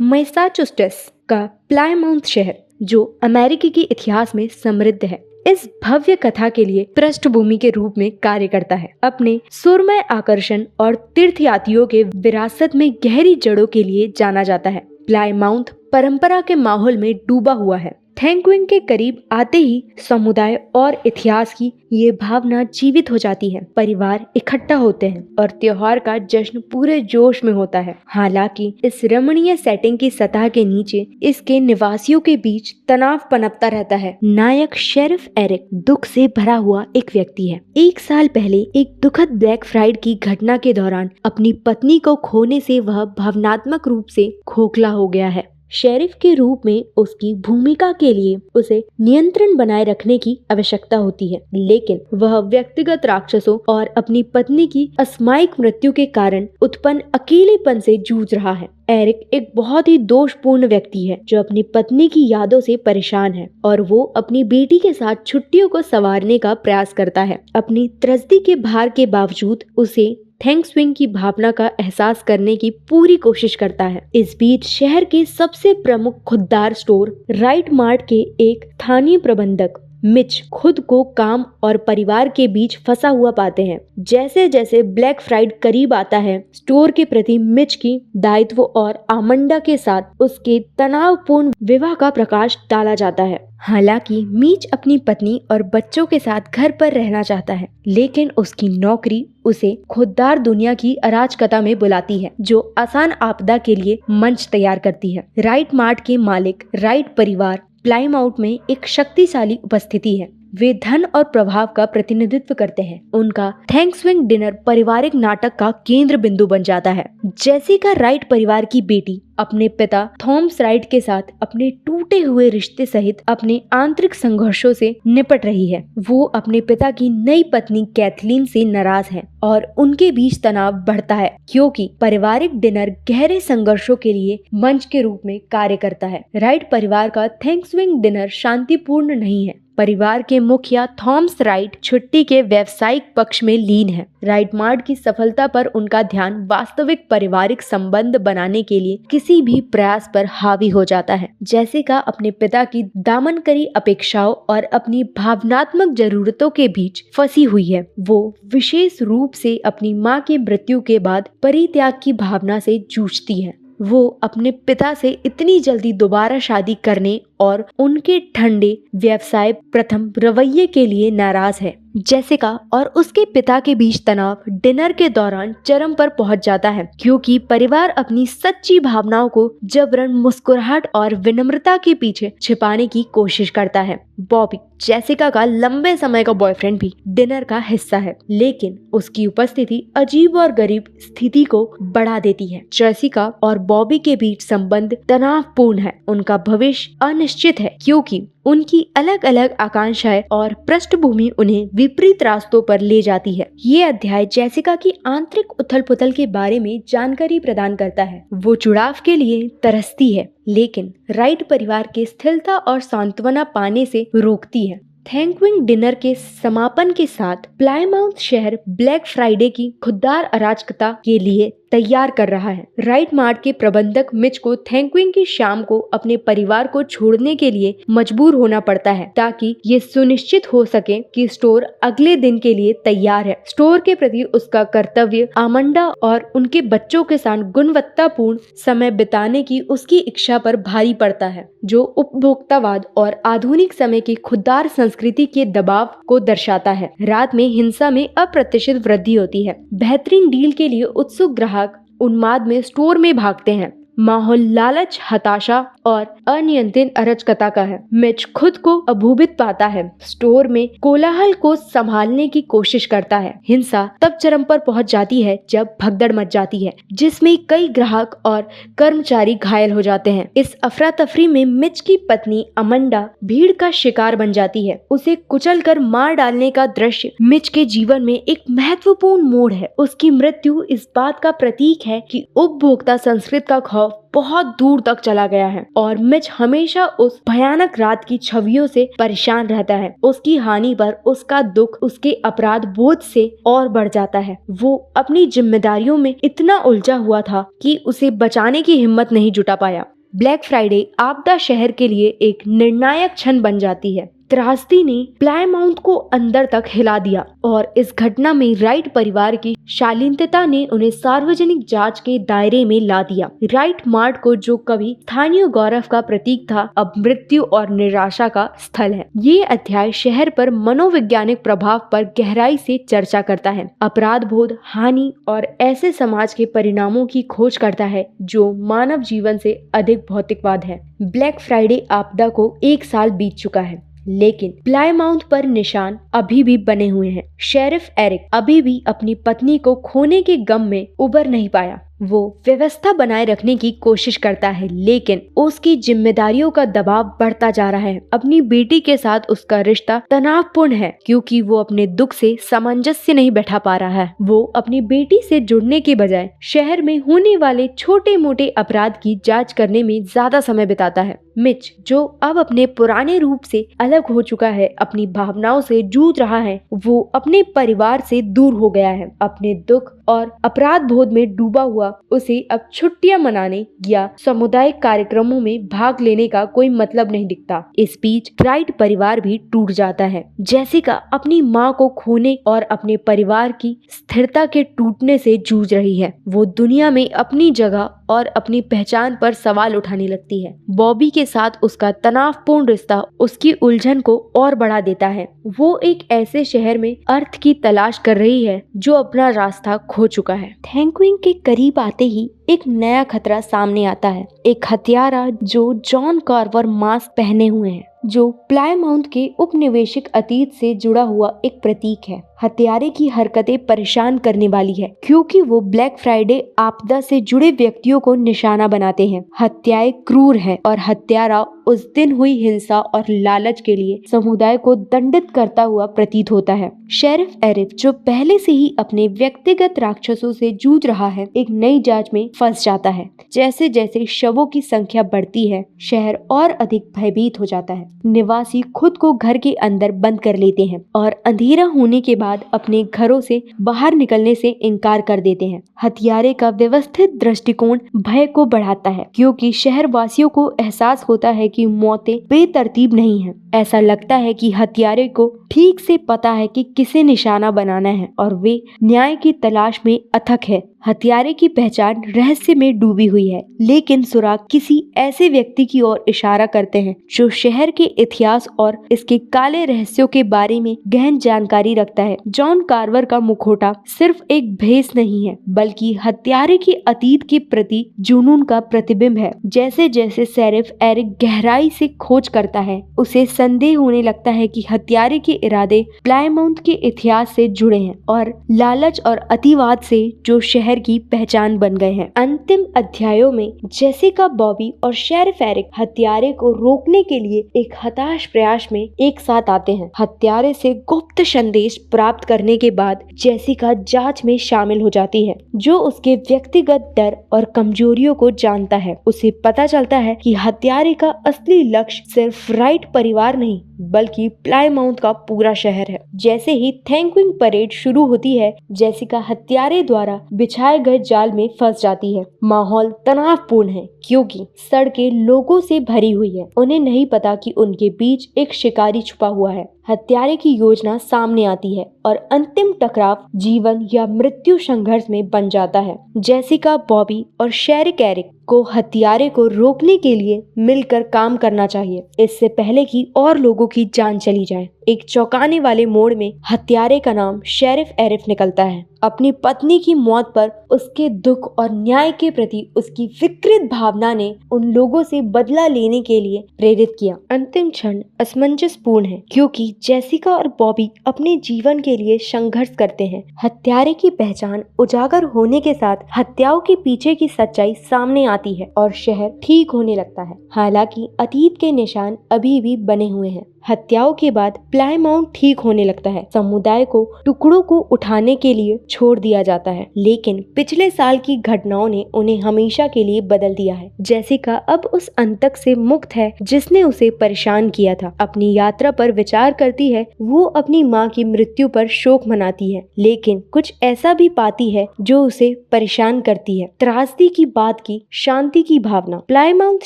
Massachusetts का Plymouth शहर, जो अमेरिकी के इतिहास में समृद्ध है, इस भव्य कथा के लिए पृष्ठभूमि के रूप में कार्य करता है। अपने सुरमय आकर्षण और तीर्थयात्रियों के विरासत में गहरी जड़ों के लिए जाना जाता है। प्लायमाउथ परंपरा के माहौल में डूबा हुआ है। थैंक्सगिविंग के करीब आते ही समुदाय और इतिहास की ये भावना जीवित हो जाती है। परिवार इकट्ठा होते हैं और त्योहार का जश्न पूरे जोश में होता है। हालांकि इस रमणीय सेटिंग की सतह के नीचे इसके निवासियों के बीच तनाव पनपता रहता है। नायक शेरिफ एरिक दुख से भरा हुआ एक व्यक्ति है। 1 साल पहले एक दुखद ब्लैक फ्राइडे की घटना के दौरान अपनी पत्नी को खोने से वह भावनात्मक रूप से खोखला हो गया है। शेरिफ के रूप में उसकी भूमिका के लिए उसे नियंत्रण बनाए रखने की आवश्यकता होती है, लेकिन वह व्यक्तिगत राक्षसों और अपनी पत्नी की असामयिक मृत्यु के कारण उत्पन्न अकेलेपन से जूझ रहा है। एरिक एक बहुत ही दोषपूर्ण व्यक्ति है जो अपनी पत्नी की यादों से परेशान है और वो अपनी बेटी के साथ छुट्टियों को संवारने का प्रयास करता है। अपनी त्रस्ती के भार के बावजूद उसे थैंक्सगिविंग की भावना का एहसास करने की पूरी कोशिश करता है। इस बीच शहर के सबसे प्रमुख खुददार स्टोर राइट मार्ट के एक स्थानीय प्रबंधक मिच खुद को काम और परिवार के बीच फंसा हुआ पाते हैं। जैसे जैसे ब्लैक फ्राइडे करीब आता है, स्टोर के प्रति मिच की दायित्व और आमंडा के साथ उसके तनावपूर्ण विवाह का प्रकाश डाला जाता है। हालांकि मिच अपनी पत्नी और बच्चों के साथ घर पर रहना चाहता है, लेकिन उसकी नौकरी उसे खुददार दुनिया की अराजकता में बुलाती है, जो आसान आपदा के लिए मंच तैयार करती है। राइट मार्ट के मालिक राइट परिवार प्लायमाउथ में एक शक्तिशाली उपस्थिति है। वे धन और प्रभाव का प्रतिनिधित्व करते हैं। उनका थैंक्सगिविंग डिनर पारिवारिक नाटक का केंद्र बिंदु बन जाता है। जेसिका राइट परिवार की बेटी अपने पिता थॉमस राइट के साथ अपने टूटे हुए रिश्ते सहित अपने आंतरिक संघर्षों से निपट रही है। वो अपने पिता की नई पत्नी कैथलीन से नाराज है और उनके बीच तनाव बढ़ता है, क्योंकि पारिवारिक डिनर गहरे संघर्षों के लिए मंच के रूप में कार्य करता है। राइट परिवार का थैंक्सगिविंग डिनर शांतिपूर्ण नहीं है। परिवार के मुखिया थॉमस राइट छुट्टी के व्यावसायिक पक्ष में लीन है। राइट मार्ट की सफलता पर उनका ध्यान वास्तविक पारिवारिक संबंध बनाने के लिए किसी भी प्रयास पर हावी हो जाता है। जेसिका अपने पिता की दामनकरी अपेक्षाओं और अपनी भावनात्मक जरूरतों के बीच फंसी हुई है। वो विशेष रूप से अपनी मां की मृत्यु के बाद परित्याग की भावना से जूझती है। वो अपने पिता से इतनी जल्दी दोबारा शादी करने और उनके ठंडे व्यवसाय प्रथम रवैये के लिए नाराज है। जेसिका और उसके पिता के बीच तनाव डिनर के दौरान चरम पर पहुंच जाता है, क्योंकि परिवार अपनी सच्ची भावनाओं को जबरन मुस्कुराहट और विनम्रता के पीछे छिपाने की कोशिश करता है। बॉबी जेसिका का लंबे समय का बॉयफ्रेंड भी डिनर का हिस्सा है, लेकिन उसकी उपस्थिति अजीब और गरीब स्थिति को बढ़ा देती है। जेसिका और बॉबी के बीच संबंध तनावपूर्ण है। उनका भविष्य अनिश्चित है, क्योंकि उनकी अलग अलग आकांक्षाएं और पृष्ठभूमि उन्हें विपरीत रास्तों पर ले जाती है। ये अध्याय जेसिका की आंतरिक उथल पुथल के बारे में जानकारी प्रदान करता है। वो जुड़ाव के लिए तरसती है, लेकिन राइट परिवार के स्थिरता और सांत्वना पाने से रोकती है। थैंक्सगिविंग डिनर के समापन के साथ प्लायमाउथ शहर ब्लैक फ्राइडे की खुददार अराजकता के लिए तैयार कर रहा है। राइट मार्ट के प्रबंधक मिच को थैंक्सगिविंग की शाम को अपने परिवार को छोड़ने के लिए मजबूर होना पड़ता है, ताकि ये सुनिश्चित हो सके कि स्टोर अगले दिन के लिए तैयार है। स्टोर के प्रति उसका कर्तव्य आमंडा और उनके बच्चों के साथ गुणवत्तापूर्ण समय बिताने की उसकी इच्छा पर भारी पड़ता है, जो उपभोक्तावाद और आधुनिक समय की खुददार संस्कृति के दबाव को दर्शाता है। रात में हिंसा में अप्रत्याशित वृद्धि होती है। बेहतरीन डील के लिए उत्सुक ग्राहक उन्माद में स्टोर में भागते हैं। माहौल लालच, हताशा और अनियंत्रित अराजकता का है। मिच खुद को अभूभित पाता है। स्टोर में कोलाहल को संभालने की कोशिश करता है। हिंसा तब चरम पर पहुंच जाती है जब भगदड़ मच जाती है, जिसमें कई ग्राहक और कर्मचारी घायल हो जाते हैं। इस अफरा तफरी में मिच की पत्नी अमंडा भीड़ का शिकार बन जाती है। उसे कुचलकर मार डालने का दृश्य मिच के जीवन में एक महत्वपूर्ण मोड़ है। उसकी मृत्यु इस बात का प्रतीक है कि उपभोक्ता संस्कृति का खौफ अनुभव बहुत दूर तक चला गया है और मिच हमेशा उस भयानक रात की छवियों से परेशान रहता है। उसकी हानि पर उसका दुख उसके अपराध बोध से और बढ़ जाता है। वो अपनी जिम्मेदारियों में इतना उलझा हुआ था कि उसे बचाने की हिम्मत नहीं जुटा पाया। ब्लैक फ्राइडे आपदा शहर के लिए एक निर्णायक क्षण बन जाती है। त्रासदी ने प्लायमाउथ को अंदर तक हिला दिया और इस घटना में राइट परिवार की शालीनता ने उन्हें सार्वजनिक जांच के दायरे में ला दिया। राइट मार्ट को, जो कभी स्थानीय गौरव का प्रतीक था, अब मृत्यु और निराशा का स्थल है। ये अध्याय शहर पर मनोवैज्ञानिक प्रभाव पर गहराई से चर्चा करता है, अपराध बोध, हानि और ऐसे समाज के परिणामों की खोज करता है जो मानव जीवन से अधिक भौतिकवाद है। ब्लैक फ्राइडे आपदा को 1 साल बीत चुका है, लेकिन प्लायमाउथ पर निशान अभी भी बने हुए हैं। शेरिफ एरिक अभी भी अपनी पत्नी को खोने के गम में उबर नहीं पाया। वो व्यवस्था बनाए रखने की कोशिश करता है, लेकिन उसकी जिम्मेदारियों का दबाव बढ़ता जा रहा है। अपनी बेटी के साथ उसका रिश्ता तनावपूर्ण है क्योंकि वो अपने दुख से सामंजस्य नहीं बैठा पा रहा है। वो अपनी बेटी से जुड़ने के बजाय शहर में होने वाले छोटे मोटे अपराध की जांच करने में ज्यादा समय बिताता है। मिच, जो अब अपने पुराने रूप से अलग हो चुका है, अपनी भावनाओं से जूझ रहा है। वो अपने परिवार से दूर हो गया है। अपने दुख और अपराध बोध में डूबा हुआ उसे अब छुट्टियां मनाने या सामुदायिक कार्यक्रमों में भाग लेने का कोई मतलब नहीं दिखता। इस बीच राइट परिवार भी टूट जाता है। जेसिका अपनी माँ को खोने और अपने परिवार की स्थिरता के टूटने से जूझ रही है। वो दुनिया में अपनी जगह और अपनी पहचान पर सवाल उठाने लगती है। बॉबी के साथ उसका तनावपूर्ण रिश्ता उसकी उलझन को और बढ़ा देता है। वो एक ऐसे शहर में अर्थ की तलाश कर रही है जो अपना रास्ता खो चुका है। थैंक्सगिविंग के करीब आते ही एक नया खतरा सामने आता है। एक हत्यारा जो जॉन कार्वर मास्क पहने हुए है, जो प्लायमाउथ के उपनिवेशिक अतीत से जुड़ा हुआ एक प्रतीक है। हत्यारे की हरकतें परेशान करने वाली है क्योंकि वो ब्लैक फ्राइडे आपदा से जुड़े व्यक्तियों को निशाना बनाते हैं। हत्याएं क्रूर है और हत्यारा उस दिन हुई हिंसा और लालच के लिए समुदाय को दंडित करता हुआ प्रतीत होता है। शेरिफ एरिक, जो पहले से ही अपने व्यक्तिगत राक्षसों से जूझ रहा है, एक नई जांच में फंस जाता है। जैसे जैसे शवों की संख्या बढ़ती है, शहर और अधिक भयभीत हो जाता है। निवासी खुद को घर के अंदर बंद कर लेते हैं और अंधेरा होने के बाद अपने घरों से बाहर निकलने से इनकार कर देते हैं। हत्यारे का व्यवस्थित दृष्टिकोण भय को बढ़ाता है क्योंकि शहर वासियों को एहसास होता है कि मौतें बेतरतीब नहीं हैं। ऐसा लगता है कि हत्यारे को ठीक से पता है कि किसे निशाना बनाना है और वे न्याय की तलाश में अथक है। हत्यारे की पहचान रहस्य में डूबी हुई है, लेकिन सुराग किसी ऐसे व्यक्ति की ओर इशारा करते हैं जो शहर के इतिहास और इसके काले रहस्यों के बारे में गहन जानकारी रखता है। जॉन कार्वर का मुखौटा सिर्फ एक भेस नहीं है, बल्कि हत्यारे के अतीत के प्रति जुनून का प्रतिबिंब है। जैसे जैसे शेरिफ एरिक गहराई से खोज करता है, उसे संदेह होने लगता है कि हत्यारे के इरादे प्लायमाउथ के इतिहास से जुड़े हैं और लालच और अतिवाद से जो शहर की पहचान बन गए हैं। अंतिम अध्यायों में जेसिका, बॉबी और शेरिफ एरिक हत्यारे को रोकने के लिए एक हताश प्रयास में एक साथ आते हैं। हत्यारे से गुप्त संदेश प्राप्त करने के बाद जेसिका जांच में शामिल हो जाती है, जो उसके व्यक्तिगत डर और कमजोरियों को जानता है। उसे पता चलता है कि हत्यारे का असली लक्ष्य सिर्फ राइट परिवार नहीं, बल्कि प्लायमाउथ का पूरा शहर है। जैसे ही थैंक्सगिविंग परेड शुरू होती है, जेसिका हत्यारे द्वारा बिछाए गए जाल में फंस जाती है। माहौल तनावपूर्ण है क्योंकि सड़कें लोगों से भरी हुई है। उन्हें नहीं पता कि उनके बीच एक शिकारी छुपा हुआ है। हत्यारे की योजना सामने आती है और अंतिम टकराव जीवन या मृत्यु संघर्ष में बन जाता है। जेसिका, बॉबी और शेरिफ एरिक को हत्यारे को रोकने के लिए मिलकर काम करना चाहिए, इससे पहले कि और लोगों की जान चली जाए। एक चौंकाने वाले मोड़ में हत्यारे का नाम शेरिफ एरिक निकलता है। अपनी पत्नी की मौत पर उसके दुख और न्याय के प्रति उसकी विकृत भावना ने उन लोगों से बदला लेने के लिए प्रेरित किया। अंतिम क्षण असमंजसपूर्ण है क्योंकि जेसिका और बॉबी अपने जीवन के लिए संघर्ष करते हैं। हत्यारे की पहचान उजागर होने के साथ हत्याओं के पीछे की सच्चाई सामने आती है और शहर ठीक होने लगता है। हालांकि अतीत के निशान अभी भी बने हुए हैं। हत्याओं के बाद प्लायमाउंट ठीक होने लगता है। समुदाय को टुकड़ों को उठाने के लिए छोड़ दिया जाता है, लेकिन पिछले साल की घटनाओं ने उन्हें हमेशा के लिए बदल दिया है। जेसिका अब उस अंतक से मुक्त है जिसने उसे परेशान किया था। अपनी यात्रा पर विचार करती है। वो अपनी माँ की मृत्यु पर शोक मनाती है, लेकिन कुछ ऐसा भी पाती है जो उसे परेशान करती है। त्रासदी की बात की शांति की भावना। प्लायमाउथ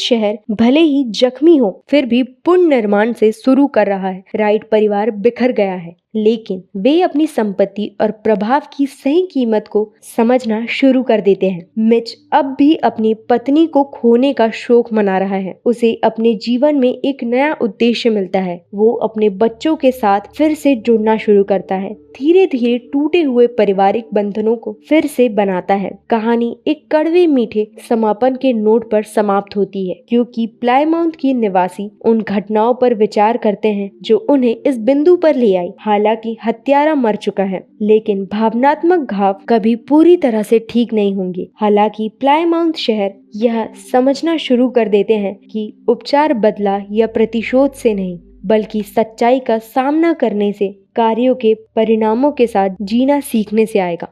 शहर भले ही जख्मी हो, फिर भी पुनर्निर्माण से शुरू कर रहा है। राइट परिवार बिखर गया है, लेकिन वे अपनी संपत्ति और प्रभाव की सही कीमत को समझना शुरू कर देते हैं। मिच अब भी अपनी पत्नी को खोने का शोक मना रहा है। उसे अपने जीवन में एक नया उद्देश्य मिलता है। वो अपने बच्चों के साथ फिर से जुड़ना शुरू करता है, धीरे धीरे टूटे हुए पारिवारिक बंधनों को फिर से बनाता है। कहानी एक कड़वे मीठे समापन के नोट पर समाप्त होती है, क्योंकि प्लायमाउथ के निवासी उन घटनाओं पर विचार करते हैं जो उन्हें इस बिंदु पर ले आई। हालांकि हत्यारा मर चुका है, लेकिन भावनात्मक घाव कभी पूरी तरह से ठीक नहीं होंगे। हालांकि प्लायमाउथ शहर यह समझना शुरू कर देते हैं कि उपचार बदला या प्रतिशोध से नहीं, बल्कि सच्चाई का सामना करने से, कार्यों के परिणामों के साथ जीना सीखने से आएगा।